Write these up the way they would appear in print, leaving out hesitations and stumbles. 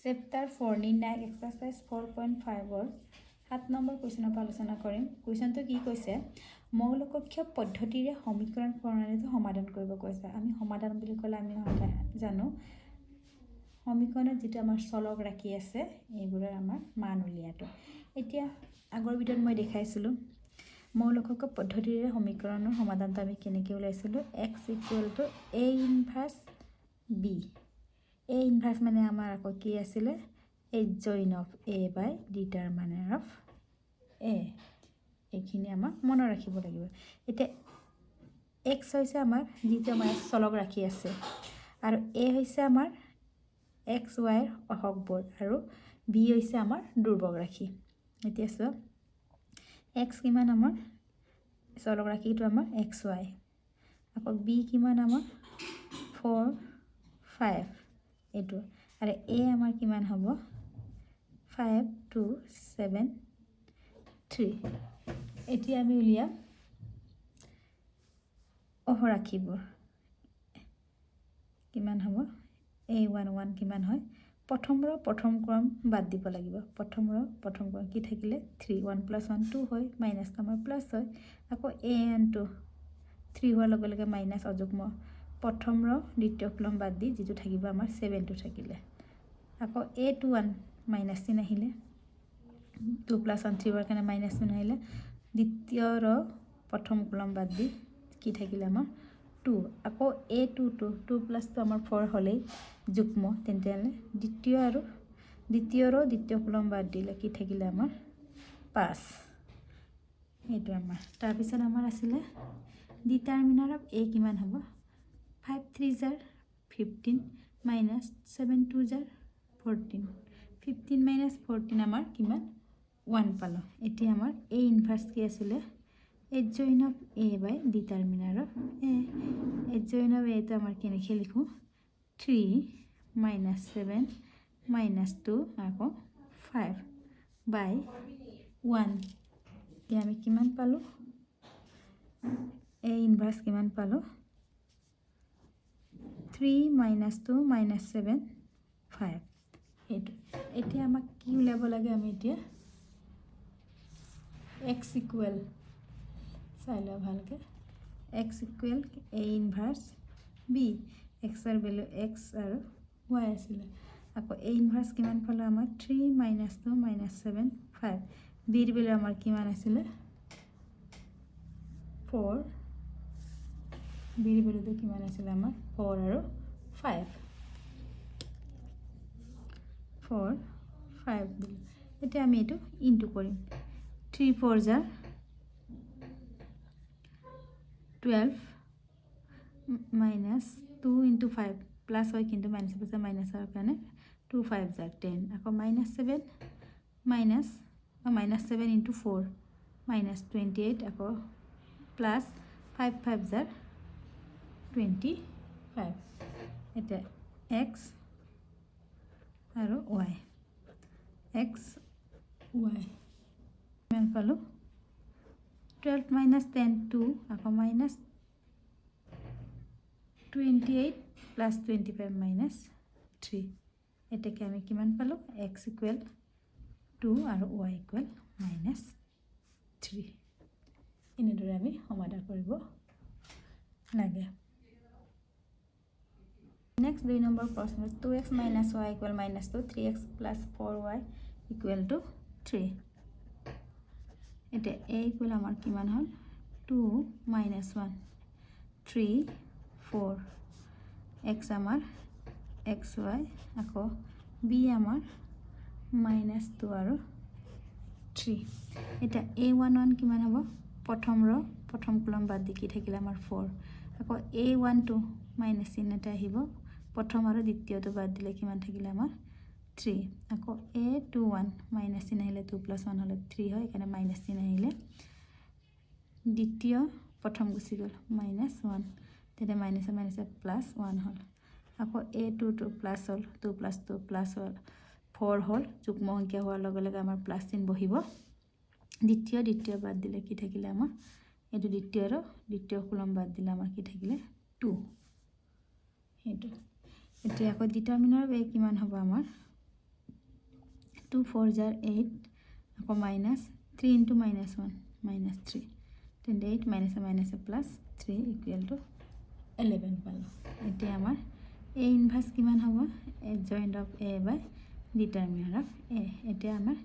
Chapter 4 নিৰ্ণায়ক exercise 4.5 7 number কুৱেশ্যনৰ পৰা আলোচনা কৰিম। কুৱেশ্যনটো কি কৈছে, মৌলকক্ষ পদ্ধতিৰে সমীকৰণ প্ৰণালীটো সমাধান কৰিব কৈছে। আমি সমাধান বুলি ক'লে আমি জানো সমীকৰণত যিটো আমাৰ চলক ৰাখি আছে এইবোৰৰ আমাৰ মান উলিয়াটো। এতিয়া আগৰ ভিডিঅ'ত মই দেখাইছিলোঁ মৌলকক্ষ পদ্ধতিৰে সমীকৰণৰ সমাধানটো আমি কেনেকৈ ওলাইছিলোঁ। x = a inverse b। a inverse মানে আমাৰ আকৌ কি আছিলে, adjoint of a by determinant of a। এইখিনি আমাক মনত ৰাখিব লাগিব। এতিয়া x হৈছে আমাৰ যিটো আমাৰ চলক ৰাখি আছে আৰু a হৈছে আমাৰ x y অহকবোৰ আৰু b হৈছে আমাৰ দুৰ্বল ৰাশি। এতিয়া চোৱা x কিমান আমাৰ চলক ৰাশিটো আমাৰ x y, আকৌ b কিমান আমাৰ 4 5 এইটো, আৰু a আমাৰ কিমান হ'ব 5 2 7 3। এতিয়া আমি উলিয়াম অহৰাশিবোৰ কিমান হ'ব, a11 কিমান হয়, প্ৰথম ক্ৰম বাদ দিব লাগিব। প্ৰথম ক্ৰম কি থাকিলে 3 1 + 1 2 হয়, মাইনাছটো আমাৰ প্লাছ হয়। আকৌ an2 3 হোৱাৰ লগে লগে মাইনাছ অযুগ্ম প্ৰথম দ্বিতীয় ক্ৰম বাদ দি যিটো থাকিব আমাৰ 7টো থাকিলে। আকৌ a21 মাইনাছ চিন আহিলে 2 + 1 3 হোৱাৰ কাৰণে মাইনাছ চিন আহিলে। দ্বিতীয় প্ৰথম ক্ৰম বাদ দি কি থাকিলে আমাৰ 2। আকৌ a22 2 + 2 আমাৰ 4 হ'লেই যুগ্ম, তেতিয়াহ'লে দ্বিতীয় ক্ৰম বাদ দিলে কি থাকিলে আমাৰ 5। এইটো আমাৰ তাৰপিছত আমাৰ আছিলে ডিটাৰমিনাৰ অফ a কিমান হ'ব 5 3 জাৰ 15 মাইনাছ 7 2 জাৰ 14 15 মাইনাছ 14 আমাৰ কিমান 1 পালোঁ। এতিয়া আমাৰ a ইনভাৰ্ছ কি আছিলে, adjoint of a by determinant of a। adjoint of a টো আমাৰ কেনেকৈ লিখোঁ 3 মাইনাছ 7 মাইনাছ 2 আকৌ 5 বাই 1। এতিয়া আমি কিমান পালোঁ, a ইনভাৰ্ছ কিমান পালোঁ 3 মাইনাছ 2 মাইনাছ 7 5 এইটো। এতিয়া আমাক কি উলিয়াব লাগে, আমি এতিয়া x ইকুৱেল চাই লোৱা ভালকৈ, x equal a inverse b। এক্সৰ ভেলু x আৰু y আছিলে। আকৌ a ইনভাৰ্ছ কিমান পালোঁ আমাৰ 3 মাইনাছ 2 মাইনাছ 7 5। bৰ ভেলু আমাৰ কিমান আছিলে 4। bৰ ভেলুটো কিমান আছিলে আমাৰ 4 আৰু 5 4 5 দিলোঁ। এতিয়া আমি এইটো ইনটু কৰিম 3 4 জাৰ 12 মাইনাছ 2 × 5 প্লাছ হয় কিন্তু মাইনাছ হোৱাৰ কাৰণে 2 5 জাৰ 10। আকৌ মাইনাছ 7 মাইনাছ 7 × 4 মাইনাছ 28 আকৌ প্লাছ 5 5 জাৰ 25। এতিয়া x আৰু y কিমান পালোঁ 12 মাইনাছ 10 2 আকৌ মাইনাছ 28 প্লাছ 25 মাইনাছ 3। এতেকে আমি কিমান পালোঁ x ইকুৱেল 2 আৰু y ইকুৱেল -3। এনেদৰে আমি সমাধান কৰিব লাগে। নেক্সট 2 নম্বৰ প্ৰশ্ন 2x - y = -2 3x + 4y = 3। এতিয়া a ইকুৱেল আমাৰ কিমান হ'ল 2 - 1 3 4 x আমাৰ xy আকৌ b আমাৰ -2 আৰু 3। এতিয়া a11 কিমান হ'ব, প্ৰথম ক্ৰম বাদ দি কি থাকিলে আমাৰ 4। আকৌ a12 মাইনাছ চিন এটা আহিব, প্ৰথম আৰু দ্বিতীয়টো বাদ দিলে কিমান থাকিলে আমাৰ 3। আকৌ a21 মাইনাছ চিন আহিলে 2 + 1 হ'লে 3 হয়, সেইকাৰণে মাইনাছ চিন আহিলে। দ্বিতীয় প্ৰথম গুচি গ'ল -1, তেতিয়া মাইনাছে মাইনাছে +1 হ'ল। আকৌ a22 প্লাছ হ'ল 2 + 2 প্লাছ হ'ল 4 হ'ল, যুগ্ম সংখ্যা হোৱাৰ লগে লগে আমাৰ প্লাছ চিন বহিব। দ্বিতীয় বাদ দিলে কি থাকিলে আমাৰ এইটো দ্বিতীয় ক্ৰম বাদ দিলে আমাৰ কি থাকিলে 2 সেইটো। এতিয়া আকৌ ডিটাৰমিনাৰ অফ a কিমান হ'ব আমাৰ 2 4 jar 8 আকৌ minus 3 into minus 1 minus 3 then 8 minus a minus a plus 3 equal to 11 পালো এতিয়া আমাৰ a inverse কিমান হ'ব adjoint of a by determinant of a এতিয়া আমাৰ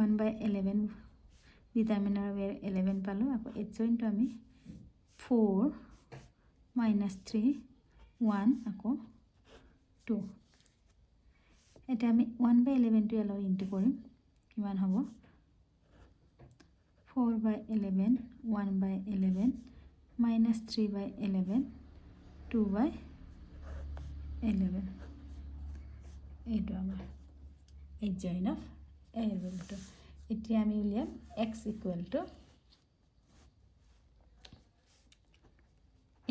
1 by 11 determinant of a 11 পালো আকৌ adjoint আমি 4 minus 3 1 আকৌ 2 এটা আমি 1 by 11 টো এলো ইনটু কৰিম কিমান হ'ব 4 by 11 1 by 11 minus 3 by 11 2 by 11 এইটো আমাৰ adjoint of a ভ্যালুটো এতিয়া আমি উলিয়াম x equal to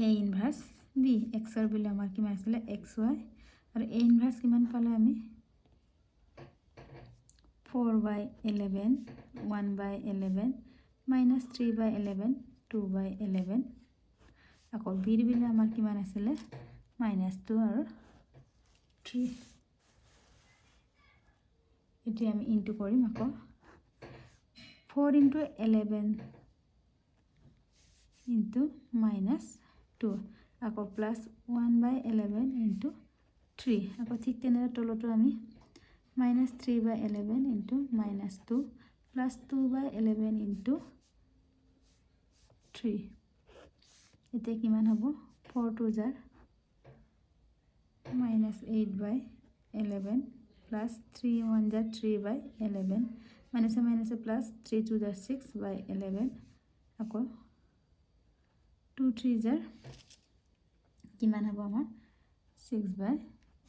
a inverse b x ৰ ভ্যালু আমাৰ কিমান আছিল xy আৰু a inverse কিমান পালে আমি 4 by 11 1 by 11 minus 3 by 11 2 by 11 আকৌ b ৰ ভ্যালু আমাৰ কিমান আছিল -2 আৰু 3 এতিয়া আমি ইনটু কৰিম আকৌ 4 into 11 into -2 আকৌ plus 1 by 11 into 3 আকৌ ঠিক তেনেদৰে তলতো আমি -3 by 11 into -2 plus 2 by 11 into 3 এতিয়া কিমান হ'ব 4 2 jar -8 by 11 plus 3 1 jar 3 by 11 minus a plus 3 2 jar 6 by 11 আকৌ 2 3 jar কিমান হ'ব আমাৰ 6 by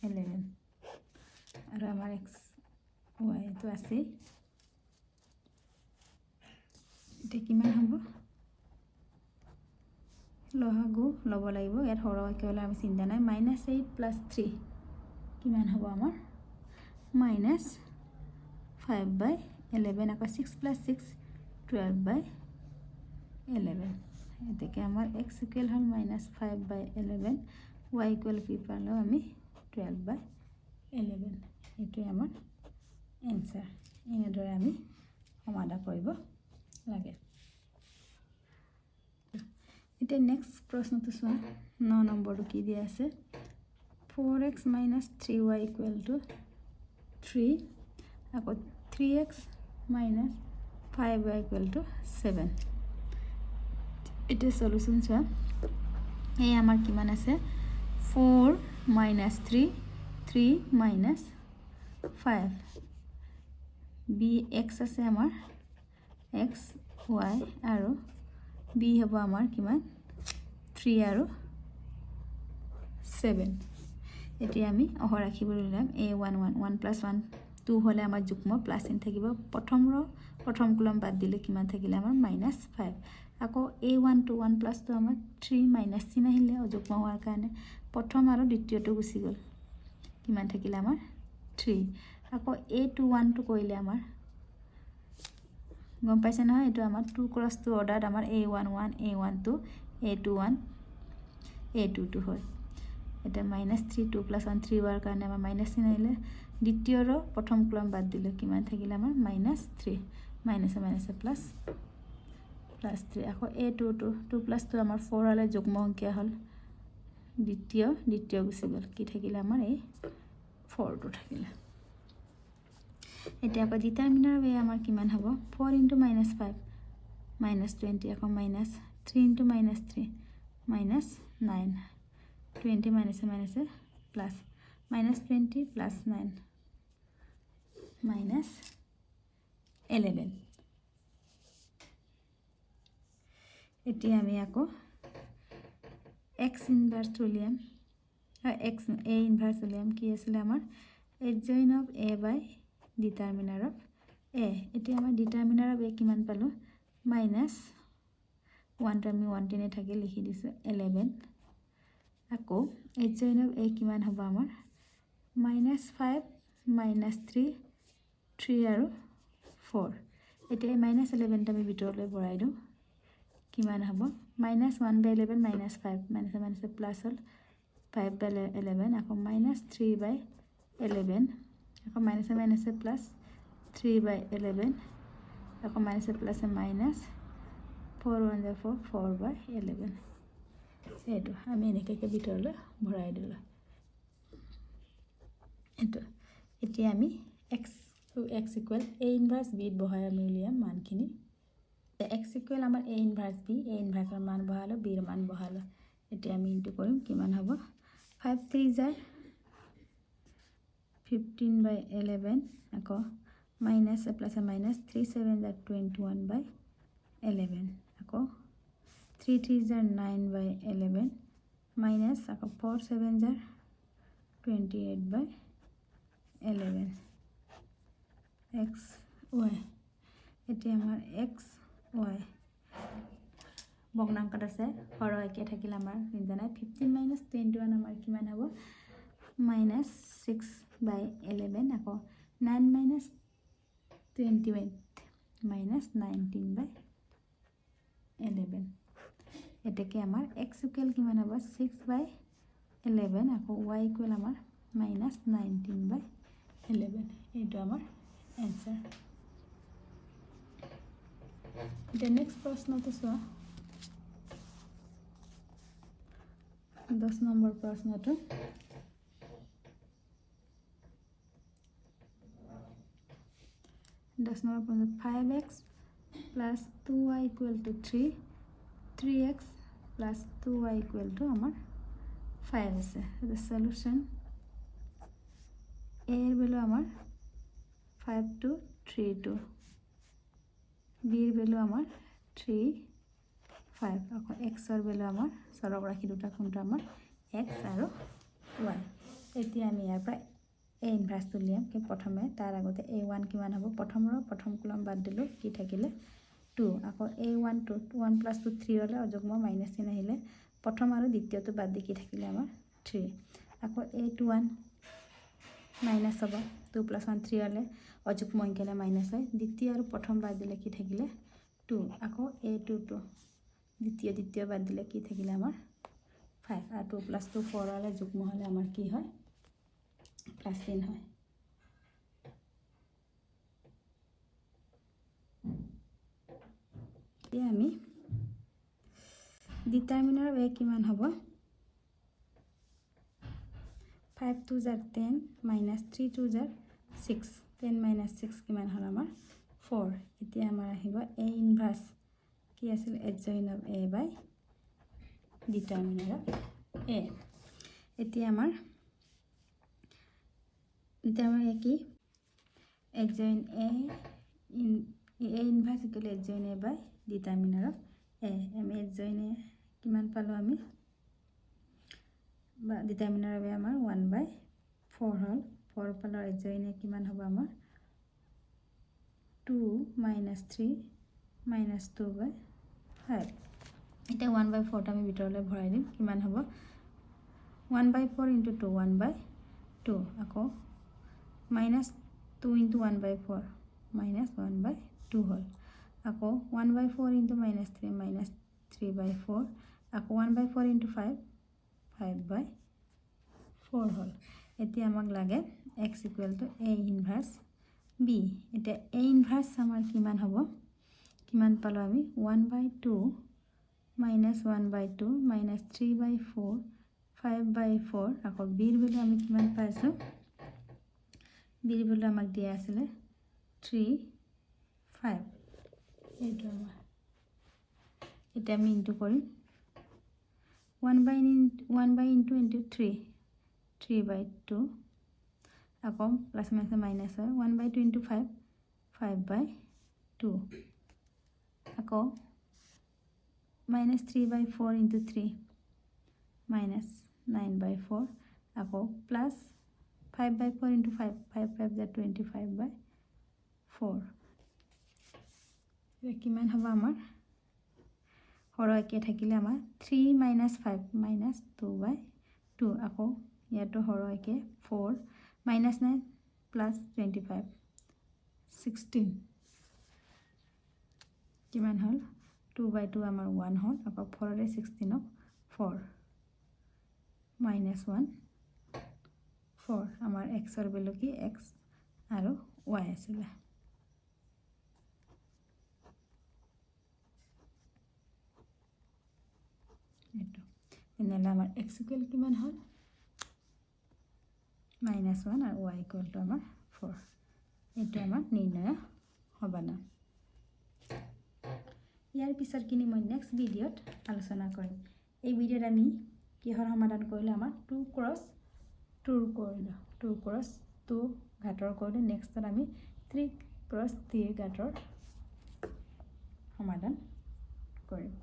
11 আৰু আমাৰ x y তো আছে এটা কিমান হ'ব লহাগু লব লাগিব ইয়াত হৰ কেৱল আমি চিন্তা নাই -8 plus 3 কিমান হ'ব আমাৰ -5 by 11 আকৌ 6 plus 6 12 by 11 এতেকে আমাৰ x equal hall -5 by 11 y equal কি পালো আমি 12 by 11 এটো আমাৰ এনসাৰ এনেদৰে আমি সমাধান কৰিব লাগে এটা নেক্সট প্ৰশ্নটো চোৱা 9 নম্বৰটো কি দিয়া আছে 4x - 3y = 3 আকৌ 3x - 5y = 7 এটা সলিউশন চোৱা এই আমাৰ কিমান আছে 4 - 3 3 - 5 bx আছে আমাৰ x y আৰু b হ'ব আমাৰ কিমান 3 আৰু 7 এতিয়া আমি অহ ৰাখিবলৈ লম a1 1 1 + 1 2 হলে আমাৰ যুগ্ম প্লাস n থাকিব প্ৰথম কলম বাদ দিলে কিমান থাকিলে আমাৰ -5 আকৌ a1 2 1 + 2 আমাৰ 3 - চিন আহিলে অযুগ্ম হোৱাৰ কাৰণে প্ৰথম আৰু দ্বিতীয়টো গুচি গল কিমান থাকিলে আমাৰ 3 আকৌ a2 1 টো কৰিলে আমাৰ গম পাইছে না এটো আমাৰ 2 × 2 অৰ্ডাৰত আমাৰ a1 1 a1 2 a2 1 a2 2 হয় এটা -3 2 + 1 3 হোৱাৰ কাৰণে আমাৰ মাইনাস চিন আহিলে দ্বিতীয়ৰ প্ৰথম কলম বাদ দিলে কিমান থাকিলে আমাৰ -3 - প্লাস 3 আকৌ a2 2 + 2 আমাৰ 4 হলে যুগ্ম সংখ্যা হল দ্বিতীয় গুচি গল কি থাকিলে আমাৰ এই 4 টো থাকিলে এটা আকৌ ডিটাৰমিনাৰ ৱে আমাৰ কিমান হ'ব 4 * -5 -20 আকৌ -3 * -3 -9 20 - প্লাস -20 + 9 -11 এতিয়া আমি আকৌ x ইনভার্স উলিয়াম x a ইনভার্স উলিয়াম কি আছিল আমাৰ adjoint of a by determinant of a এতিয়া আমাৰ determinant of a কিমান পালো -1 টো আমি 1 টেনে থাকে লিখি দিছো 11 আকৌ adjoint of a কিমান হ'ব আমাৰ -5 -3 3 আৰু 4 এতিয়া -11 টা আমি ভিতৰলৈ বঢ়াই দিও কিমান হ'ব -1 by 11 -5 - প্লাস হল 5 by 11 আকৌ -3 by 11 আকৌ মাইনাছে প্লাছ 3/11 আকৌ মাইনাছে প্লাছে মাইনাছ 4 1 * 4 4/11 এইটো আমি এনেকৈ ভিতৰলৈ ভৰাই দিলোঁ এইটো এতিয়া আমি x ইকুৱেল a ইনভাৰ্স b বহাই আমি উলিয়াম মানখিনি x ইকুৱেল আমাৰ a ইনভাৰ্স b a ইনভাৰ্সৰ মান বহালোঁ b ৰ মান বহালোঁ এতিয়া আমি ইনটু কৰিম কিমান হ'ব 5 3 * 15/11 আকৌ মাইনাছ প্লাছে মাইনাছ 3 7 * 21/11 আকৌ 3 3 * 9/11 মাইনাছ আকৌ 4 7 * 28/11 x y এতিয়া আমাৰ x y ভগ্নাংকত আছে হৰ একে থাকিলে আমাৰ জানাই 15 - 21 আমাৰ কিমান হ'ব -6/11 আকৌ 9 - 28 -19/11 এতেকে আমাৰ x ইকুৱেল কিমান হ'ব 6/11 আকৌ y ইকুৱেল আমাৰ -19/11 এইটো আমাৰ এনসাৰ এটা নেক্সট প্ৰশ্নটো চোৱা 10 নম্বৰ প্ৰশ্নটো 5x plus 2y equal to 3 3x plus 2y equal to আমাৰ 5 আছে the solution a এর ভ্যালু আমার 5 to 3 2 b এর ভ্যালু আমার 3 5 এখন x এর ভ্যালু আমার সরক রাখি দুটা কোনটা আমার x আর y এতিয়া আমি ইয়াৰ পৰা a ইনভাৰ্স তুলিয়াম কি প্ৰথমে তাৰ আগতে a1 কিমান হ'ব প্ৰথম কলম বাদ দিলো কি থাকিলে 2 আকৌ a1 to 1 + 2 3 হলে অযুগ্ম মাইনাস চিহ্ন আহিলে প্ৰথম আৰু দ্বিতীয়টো বাদ দি কি থাকিলে আমাৰ 3 আকৌ a21 মাইনাস হ'ব 2 + 1 3 হলে অযুগ্ম অঙ্কলে মাইনাস হয় দ্বিতীয় আৰু প্ৰথম বাদ দিলে কি থাকিলে 2 আকৌ a22 দ্বিতীয় বাদ দিলে কি থাকিলে আমাৰ 5 আর 2 + 2 4 হলে যুগ্ম হলে আমার কি হয় প্লাস চিহ্ন হয় এতিয়া আমি ডিটারমিনার a কিমান হ'ব 5 2 * 10 -3 2 * 6 10 - 6 কিমান হল আমাৰ 4 এতিয়া আমাৰ আহিব a ইনভার্স কি আছিল adjoint of a by determinant of a এতিয়া আমাৰ determinant কি adjoint a inverse equal adjoint a by determinant of a আমি adjoint a কিমান পালো আমি বা determinant of a আমাৰ 1/4 হল 4 পালো adjoint a কিমান হ'ব আমাৰ 2 - 3 - 2/5 এটা 1/4 টা আমি ভিতৰলৈ ভৰাই দিম কিমান হ'ব 1/4 * 2 1/2 আকৌ -2 * 1/4 -1/2 হল আকৌ 1/4 * -3 -3/4 আকৌ 1/4 * 5 5/4 হল এতিয়া আমাক লাগে x = a ইনভার্স b এটা a ইনভার্স আমাৰ কিমান হ'ব কিমান পালো আমি 1/2 -1/2 -3/4 5/4 আকৌ b এর ভ্যালু আমি কিমান পাইছো b এর ভ্যালু আমাক দিয়া আছিল 3 5 এইটো আমাৰ এটা আমি ইনটু কৰিম 1/2 * 3 3/2 আকৌ প্লাস মাইনাস হয় 1/2 * 5 5/2 আকৌ -3/4 * 3 -9/4 আকৌ প্লাস 5/4 * 5 5 5 = 25/4 কিমান হ'ব আমাৰ হৰ একে থাকিলে আমাৰ 3 - 5 -2/2 আকৌ ইয়াতো হৰ একে 4 -9 + 25 16 কিমান হল 2/2 আমাৰ 1 হল আকৌ 4 16 ক 4 -1 4 আমাৰ xৰ ভ্যালু কি x আৰু y আছিলে এটো তেনেহলে আমাৰ x ইকুৱেল কিমান হ'ল -1 আৰু y ইকুৱেল টু আমাৰ 4 এটো আমাৰ নিৰ্ণয় সমাধান ইয়াৰ পিছৰ কিনি মই নেক্সট ভিডিঅত আলোচনা কৰিম এই ভিডিঅত আমি কিহৰ সমাধান কৰিলে আমাৰ 2 ক্ৰস 2 কৰিলো 2 ক্ৰস 2 ঘাটৰ কৰিলে নেক্সটত আমি 3 ক্ৰস 3 ঘাটৰ সমাধান কৰিম